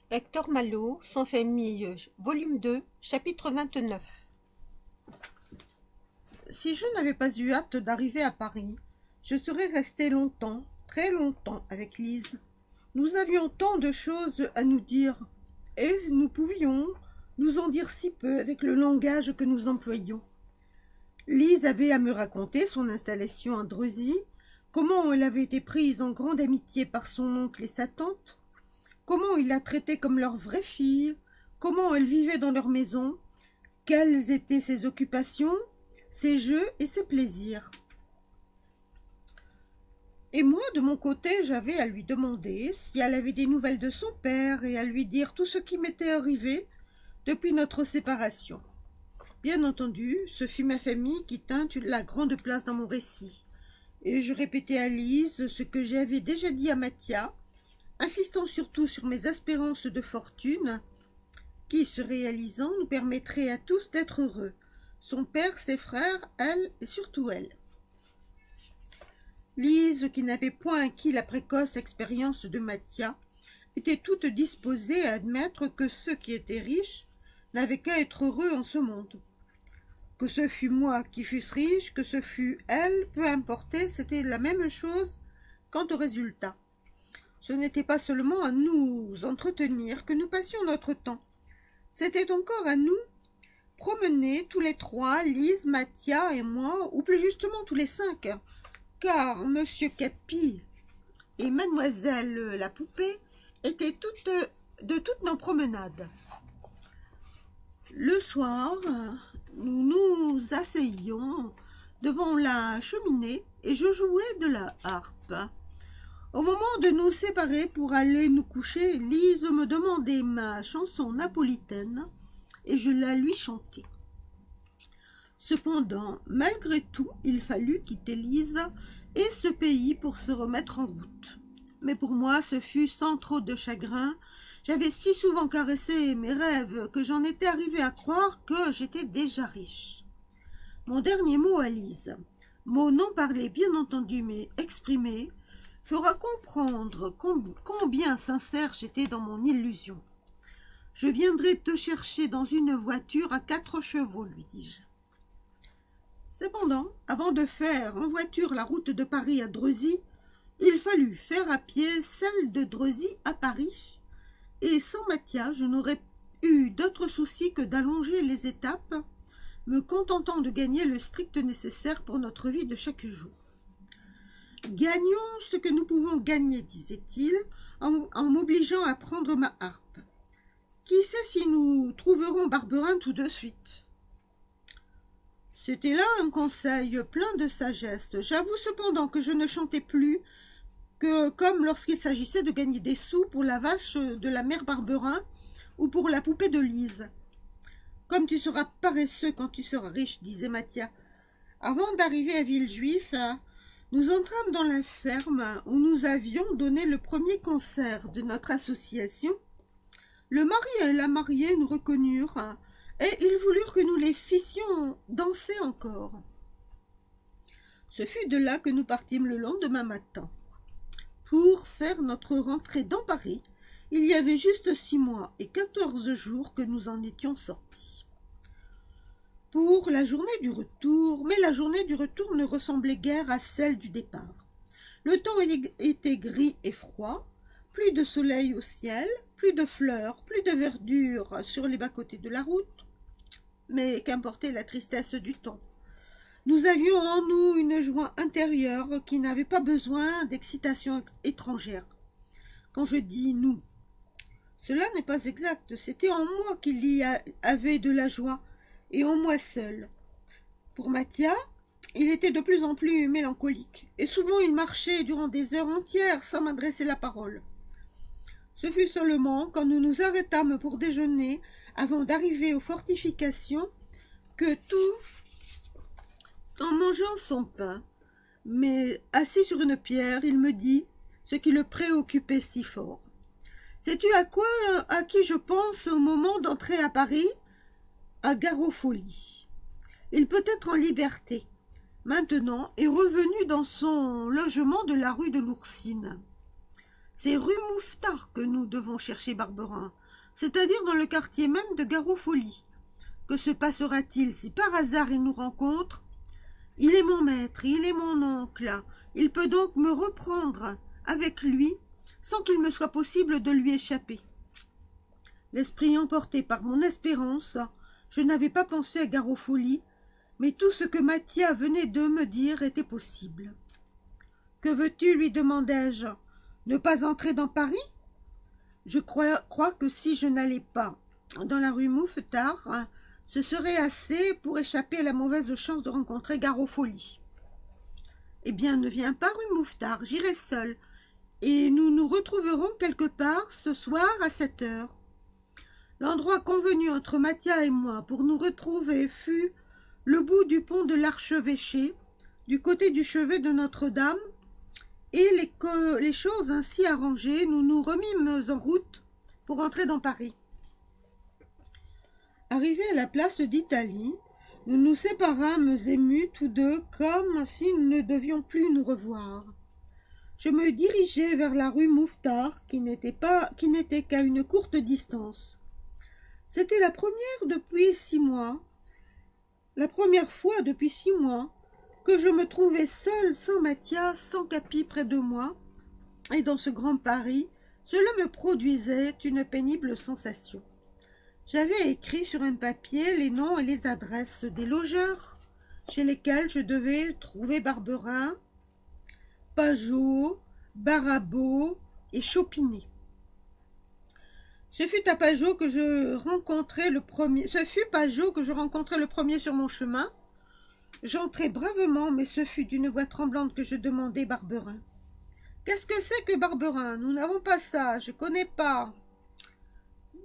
Hector Malot, Sans famille, volume 2, chapitre 29. Si je n'avais pas eu hâte d'arriver à Paris, je serais restée longtemps, très longtemps avec Lise. Nous avions tant de choses à nous dire, et nous pouvions nous en dire si peu avec le langage que nous employions. Lise avait à me raconter son installation à Dreuzy, comment elle avait été prise en grande amitié par son oncle et sa tante, comment il la traitait comme leur vraie fille, comment elle vivait dans leur maison, quelles étaient ses occupations, ses jeux et ses plaisirs. Et moi, de mon côté, j'avais à lui demander si elle avait des nouvelles de son père et à lui dire tout ce qui m'était arrivé depuis notre séparation. Bien entendu, ce fut ma famille qui tint la grande place dans mon récit, et je répétais à Lise ce que j'avais déjà dit à Mathia, insistant surtout sur mes espérances de fortune, qui, se réalisant, nous permettrait à tous d'être heureux, son père, ses frères, elle et surtout elle. Lise, qui n'avait point acquis la précoce expérience de Mathia, était toute disposée à admettre que ceux qui étaient riches n'avaient qu'à être heureux en ce monde. Que ce fût moi qui fusse riche, que ce fût elle, peu importait, c'était la même chose quant au résultat. Ce n'était pas seulement à nous entretenir que nous passions notre temps. C'était encore à nous promener tous les trois, Lise, Mathia et moi, ou plus justement tous les cinq, car Monsieur Capi et Mademoiselle la Poupée étaient de toutes nos promenades. Le soir, nous nous asseyions devant la cheminée et je jouais de la harpe. Au moment de nous séparer pour aller nous coucher, Lise me demandait ma chanson napolitaine et je la lui chantais. Cependant, malgré tout, il fallut quitter Lise et ce pays pour se remettre en route. Mais pour moi, ce fut sans trop de chagrin. J'avais si souvent caressé mes rêves que j'en étais arrivée à croire que j'étais déjà riche. Mon dernier mot à Lise, mot non parlé bien entendu mais exprimé, fera comprendre combien sincère j'étais dans mon illusion. Je viendrai te chercher dans une voiture à 4 chevaux, lui dis-je. Cependant, avant de faire en voiture la route de Paris à Dreuzy, il fallut faire à pied celle de Dreuzy à Paris, et sans Mathia, je n'aurais eu d'autre souci que d'allonger les étapes, me contentant de gagner le strict nécessaire pour notre vie de chaque jour. Gagnons ce que nous pouvons gagner, disait-il, en m'obligeant à prendre ma harpe. Qui sait si nous trouverons Barberin tout de suite? C'était là un conseil plein de sagesse. J'avoue cependant que je ne chantais plus que comme lorsqu'il s'agissait de gagner des sous pour la vache de la mère Barberin ou pour la poupée de Lise. Comme tu seras paresseux quand tu seras riche, disait Mathia. Avant d'arriver à Villejuif, nous entrâmes dans la ferme où nous avions donné le premier concert de notre association. Le mari et la mariée nous reconnurent et ils voulurent que nous les fissions danser encore. Ce fut de là que nous partîmes le lendemain matin. Pour faire notre rentrée dans Paris, il y avait juste 6 mois et 14 jours que nous en étions sortis. Pour la journée du retour, mais la journée du retour ne ressemblait guère à celle du départ. Le temps était gris et froid, plus de soleil au ciel, plus de fleurs, plus de verdure sur les bas-côtés de la route. Mais qu'importait la tristesse du temps. Nous avions en nous une joie intérieure qui n'avait pas besoin d'excitation étrangère. Quand je dis nous, cela n'est pas exact, c'était en moi qu'il y avait de la joie, et en moi seul. Pour Mathia, il était de plus en plus mélancolique, et souvent il marchait durant des heures entières sans m'adresser la parole. Ce fut seulement quand nous nous arrêtâmes pour déjeuner, avant d'arriver aux fortifications, que tout, en mangeant son pain, mais assis sur une pierre, il me dit ce qui le préoccupait si fort. Sais-tu à qui je pense au moment d'entrer à Paris? À Garofoli. Il peut être en liberté, maintenant, est revenu dans son logement de la rue de l'Oursine. C'est rue Mouffetard que nous devons chercher Barberin, c'est-à-dire dans le quartier même de Garofoli. Que se passera-t-il si par hasard il nous rencontre? Il est mon maître, il est mon oncle. Il peut donc me reprendre avec lui sans qu'il me soit possible de lui échapper. L'esprit emporté par mon espérance, je n'avais pas pensé à Garofoli, mais tout ce que Mathia venait de me dire était possible. « Que veux-tu » lui demandai-je. « Ne pas entrer dans Paris ?» Je crois que si je n'allais pas dans la rue Mouffetard, ce serait assez pour échapper à la mauvaise chance de rencontrer Garofoli. « Eh bien, ne viens pas rue Mouffetard, j'irai seule, et nous nous retrouverons quelque part ce soir à 7 heures. » L'endroit convenu entre Mathia et moi pour nous retrouver fut le bout du pont de l'Archevêché, du côté du chevet de Notre-Dame, et les choses ainsi arrangées, nous nous remîmes en route pour entrer dans Paris. Arrivés à la place d'Italie, nous nous séparâmes émus tous deux comme si nous ne devions plus nous revoir. Je me dirigeai vers la rue Mouffetard, qui n'était qu'à une courte distance. C'était la première fois depuis 6 mois, que je me trouvais seule, sans Mathia, sans Capi près de moi, et dans ce grand Paris, cela me produisait une pénible sensation. J'avais écrit sur un papier les noms et les adresses des logeurs chez lesquels je devais trouver Barberin, Pajot, Barabeau et Chopinet. Ce fut Pajot que je rencontrai le premier sur mon chemin. J'entrai bravement, mais ce fut d'une voix tremblante que je demandai Barberin. « Qu'est-ce que c'est que Barberin? Nous n'avons pas ça, je connais pas. »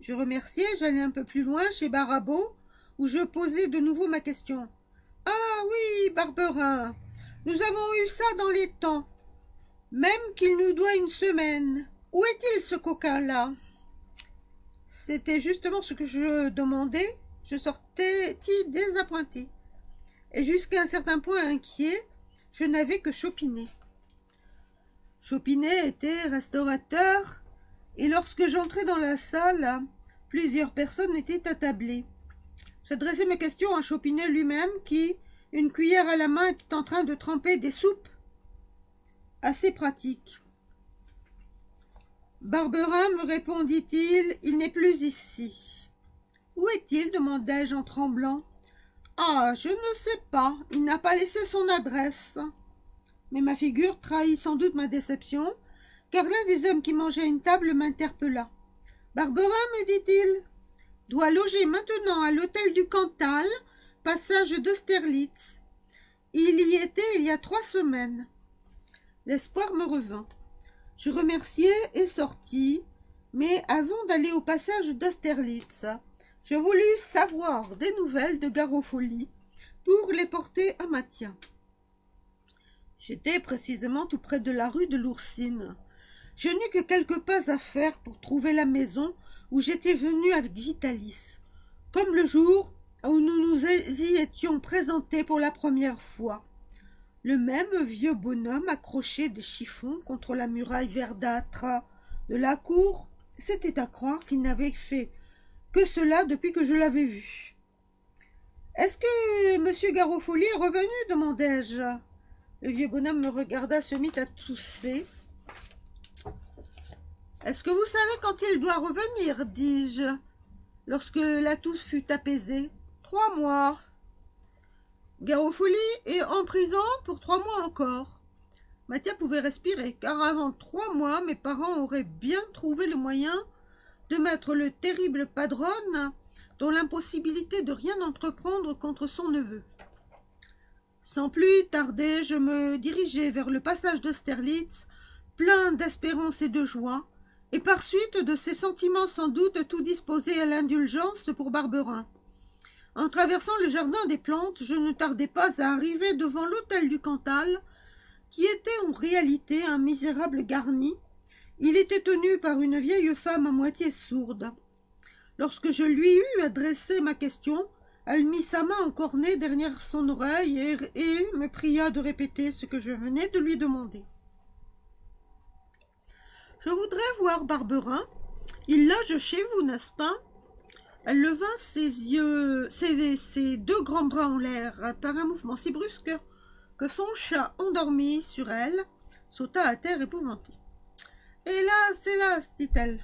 Je remerciai, j'allai un peu plus loin, chez Barabeau, où je posai de nouveau ma question. « Ah oui, Barberin, nous avons eu ça dans les temps, même qu'il nous doit une semaine. Où est-il ce coquin-là » C'était justement ce que je demandais. Je sortais désappointé. Et jusqu'à un certain point inquiet, je n'avais que Chopinet. Chopinet était restaurateur, et lorsque j'entrai dans la salle, plusieurs personnes étaient attablées. J'adressai mes questions à Chopinet lui-même, qui, une cuillère à la main, était en train de tremper des soupes assez pratiques. « Barberin, me répondit-il, il n'est plus ici. »« Où est-il » demandai-je en tremblant. « Ah, je ne sais pas, il n'a pas laissé son adresse. » Mais ma figure trahit sans doute ma déception, car l'un des hommes qui mangeait à une table m'interpella. « Barberin, me dit-il, doit loger maintenant à l'hôtel du Cantal, passage d'Austerlitz. Il y était il y a 3 semaines. » L'espoir me revint. Je remerciai et sortis, mais avant d'aller au passage d'Austerlitz, je voulus savoir des nouvelles de Garofoli pour les porter à Mathia. J'étais précisément tout près de la rue de l'Oursine. Je n'eus que quelques pas à faire pour trouver la maison où j'étais venu avec Vitalis, comme le jour où nous nous y étions présentés pour la première fois. Le même vieux bonhomme accrochait des chiffons contre la muraille verdâtre de la cour. C'était à croire qu'il n'avait fait que cela depuis que je l'avais vu. « Est-ce que M. Garofoli est revenu ?» demandai-je. Le vieux bonhomme me regarda, se mit à tousser. « Est-ce que vous savez quand il doit revenir ?» dis-je, lorsque la toux fut apaisée. « 3 mois. » Garofoli est en prison pour 3 mois encore. Mathia pouvait respirer, car avant 3 mois, mes parents auraient bien trouvé le moyen de mettre le terrible padrone dans l'impossibilité de rien entreprendre contre son neveu. Sans plus tarder, je me dirigeai vers le passage d'Austerlitz, plein d'espérance et de joie, et par suite de ces sentiments sans doute tout disposé à l'indulgence pour Barberin. En traversant le jardin des plantes, je ne tardai pas à arriver devant l'hôtel du Cantal, qui était en réalité un misérable garni. Il était tenu par une vieille femme à moitié sourde. Lorsque je lui eus adressé ma question, elle mit sa main encornée derrière son oreille et me pria de répéter ce que je venais de lui demander. Je voudrais voir Barberin. Il loge chez vous, n'est-ce pas? Elle leva ses yeux, ses deux grands bras en l'air par un mouvement si brusque que son chat, endormi sur elle, sauta à terre épouvanté. « Hélas, hélas, dit-elle.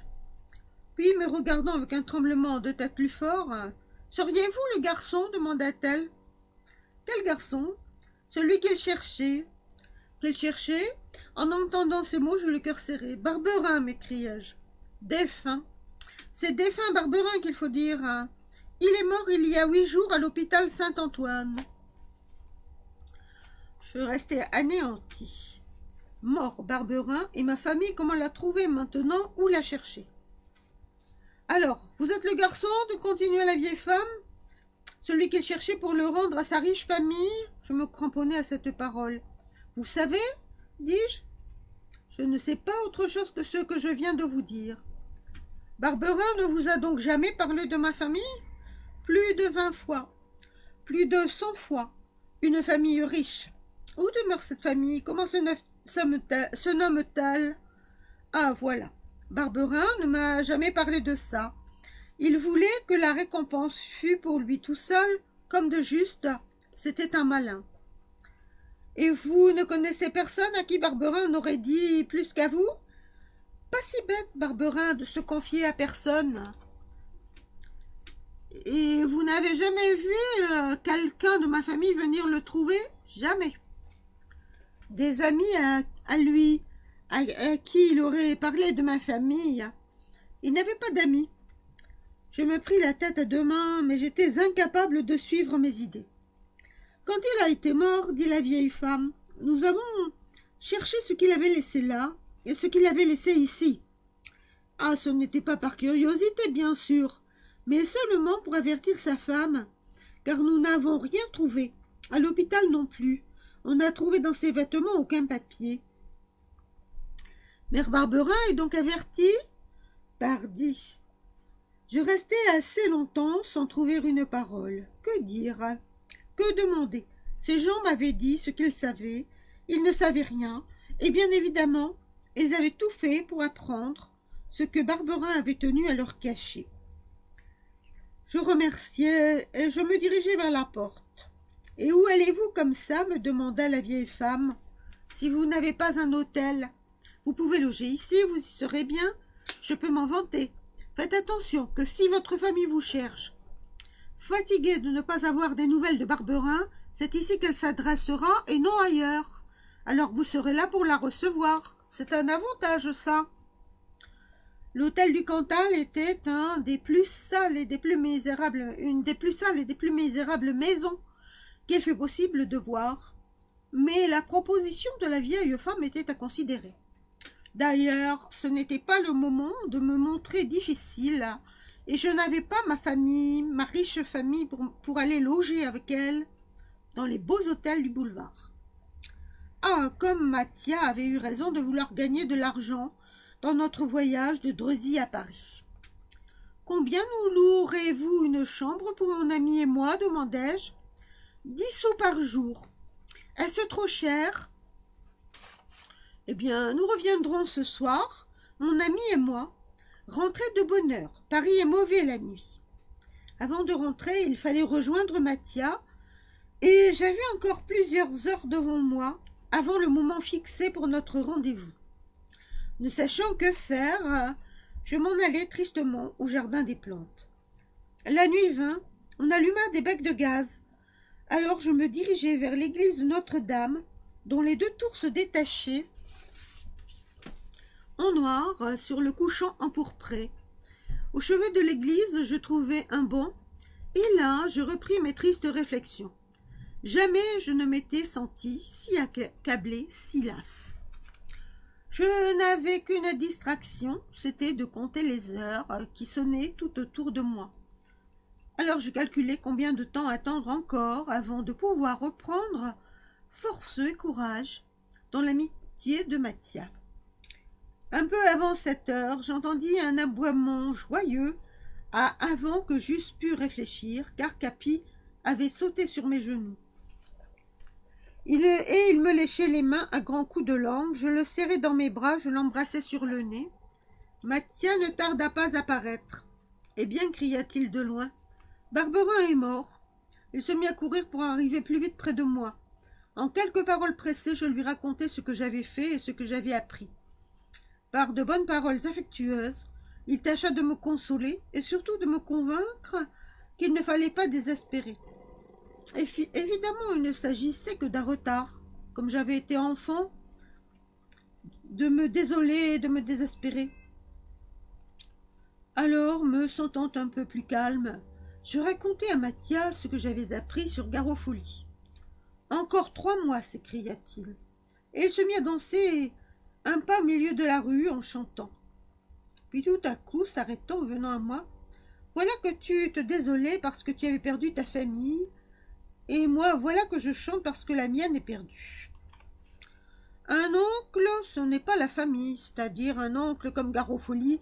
Puis, me regardant avec un tremblement de tête plus fort, « Seriez-vous le garçon ?» demanda-t-elle. « Quel garçon ?»« Celui qu'elle cherchait. »« Qu'elle cherchait ?» En entendant ces mots, j'eus le cœur serré. « Barberin » m'écriai-je. « Défunt. C'est défunt Barberin qu'il faut dire. Il est mort il y a 8 jours à l'hôpital Saint-Antoine. » Je restais anéanti. Mort Barberin, et ma famille, comment la trouver maintenant, où la chercher? Alors, vous êtes le garçon, de continuer la vieille femme, celui qu'elle cherchait pour le rendre à sa riche famille? Je me cramponnais à cette parole. Vous savez, dis-je, je ne sais pas autre chose que ce que je viens de vous dire. Barberin ne vous a donc jamais parlé de ma famille? Plus de 20 fois, plus de 100 fois. Une famille riche. Où demeure cette famille? Comment se nomme-t-elle? Ah, voilà. Barberin ne m'a jamais parlé de ça. Il voulait que la récompense fût pour lui tout seul, comme de juste. C'était un malin. Et vous ne connaissez personne à qui Barberin n'aurait dit plus qu'à vous? Pas si bête, Barberin, de se confier à personne. Et vous n'avez jamais vu quelqu'un de ma famille venir le trouver? Jamais. Des amis à lui, à qui il aurait parlé de ma famille. Il n'avait pas d'amis. Je me pris la tête à 2 mains, mais j'étais incapable de suivre mes idées. Quand il a été mort, dit la vieille femme, nous avons cherché ce qu'il avait laissé là et ce qu'il avait laissé ici. Ah, ce n'était pas par curiosité, bien sûr, mais seulement pour avertir sa femme, car nous n'avons rien trouvé, à l'hôpital non plus. On n'a trouvé dans ses vêtements aucun papier. Mère Barberin est donc avertie? Pardi. Je restai assez longtemps sans trouver une parole. Que dire? Que demander? Ces gens m'avaient dit ce qu'ils savaient. Ils ne savaient rien. Et bien évidemment, ils avaient tout fait pour apprendre ce que Barberin avait tenu à leur cacher. Je remerciai et je me dirigeai vers la porte. « Et où allez-vous comme ça ?» me demanda la vieille femme. « Si vous n'avez pas un hôtel, vous pouvez loger ici, vous y serez bien. Je peux m'en vanter. Faites attention que si votre famille vous cherche, fatiguée de ne pas avoir des nouvelles de Barberin, c'est ici qu'elle s'adressera et non ailleurs. Alors vous serez là pour la recevoir. C'est un avantage, ça. » L'hôtel du Cantal était une des plus sales et des plus misérables maisons qu'il fut possible de voir. Mais la proposition de la vieille femme était à considérer. D'ailleurs, ce n'était pas le moment de me montrer difficile, et je n'avais pas ma famille, ma riche famille, pour aller loger avec elle dans les beaux hôtels du boulevard. Ah, comme Mathia avait eu raison de vouloir gagner de l'argent dans notre voyage de Dresy à Paris. « Combien nous louerez-vous une chambre pour mon ami et moi ?» demandai-je. « 10 sous par jour. Est-ce trop cher ?» « Eh bien, nous reviendrons ce soir, mon ami et moi. Rentrez de bonne heure. Paris est mauvais la nuit. » Avant de rentrer, il fallait rejoindre Mathia, et j'avais encore plusieurs heures devant moi avant le moment fixé pour notre rendez-vous. Ne sachant que faire, je m'en allai tristement au jardin des plantes. La nuit vint, on alluma des becs de gaz. Alors je me dirigeai vers l'église de Notre-Dame, dont les 2 tours se détachaient en noir sur le couchant empourpré. Au chevet de l'église, je trouvai un banc, et là, je repris mes tristes réflexions. Jamais je ne m'étais senti si accablé, si lasse. Je n'avais qu'une distraction, c'était de compter les heures qui sonnaient tout autour de moi. Alors je calculai combien de temps attendre encore avant de pouvoir reprendre force et courage dans l'amitié de Mathia. Un peu avant 7 heures, j'entendis un aboiement joyeux avant que j'eusse pu réfléchir, car Capi avait sauté sur mes genoux. Il me léchait les mains à grands coups de langue, je le serrais dans mes bras, je l'embrassais sur le nez. Mathia ne tarda pas à paraître. « Eh bien, cria-t-il de loin, Barberin est mort. » Il se mit à courir pour arriver plus vite près de moi. En quelques paroles pressées, je lui racontai ce que j'avais fait et ce que j'avais appris. Par de bonnes paroles affectueuses, il tâcha de me consoler et surtout de me convaincre qu'il ne fallait pas désespérer. Évidemment, il ne s'agissait que d'un retard. Comme j'avais été enfant, de me désoler et de me désespérer. Alors, me sentant un peu plus calme, je racontai à Mathia ce que j'avais appris sur Garofoli. « Encore 3 mois !» s'écria-t-il. Et il se mit à danser un pas au milieu de la rue en chantant. Puis tout à coup, s'arrêtant, venant à moi, « Voilà que tu te désolais parce que tu avais perdu ta famille, et moi, voilà que je chante parce que la mienne est perdue. » Un oncle, ce n'est pas la famille, c'est-à-dire un oncle comme Garofoli.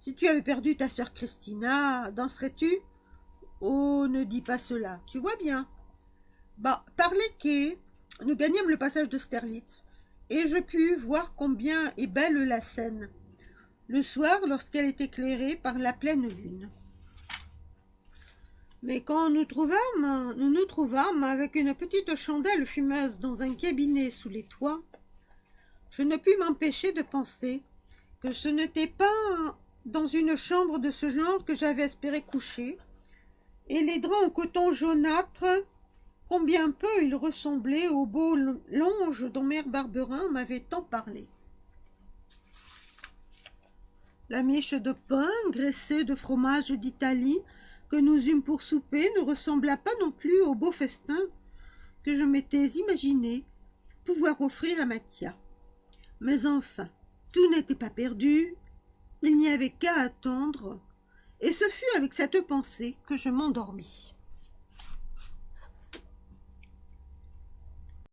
Si tu avais perdu ta sœur Christina, danserais-tu? Oh, ne dis pas cela, tu vois bien. Bah, par les quais, nous gagnâmes le passage d'Austerlitz, et je pus voir combien est belle la Seine, le soir lorsqu'elle est éclairée par la pleine lune. Mais quand nous nous trouvâmes avec une petite chandelle fumeuse dans un cabinet sous les toits, je ne pus m'empêcher de penser que ce n'était pas dans une chambre de ce genre que j'avais espéré coucher, et les draps en coton jaunâtre, combien peu ils ressemblaient au beau longe dont Mère Barberin m'avait tant parlé. La miche de pain graissée de fromage d'Italie que nous eûmes pour souper ne ressembla pas non plus au beau festin que je m'étais imaginé pouvoir offrir à Mathia. Mais enfin, tout n'était pas perdu, il n'y avait qu'à attendre, et ce fut avec cette pensée que je m'endormis.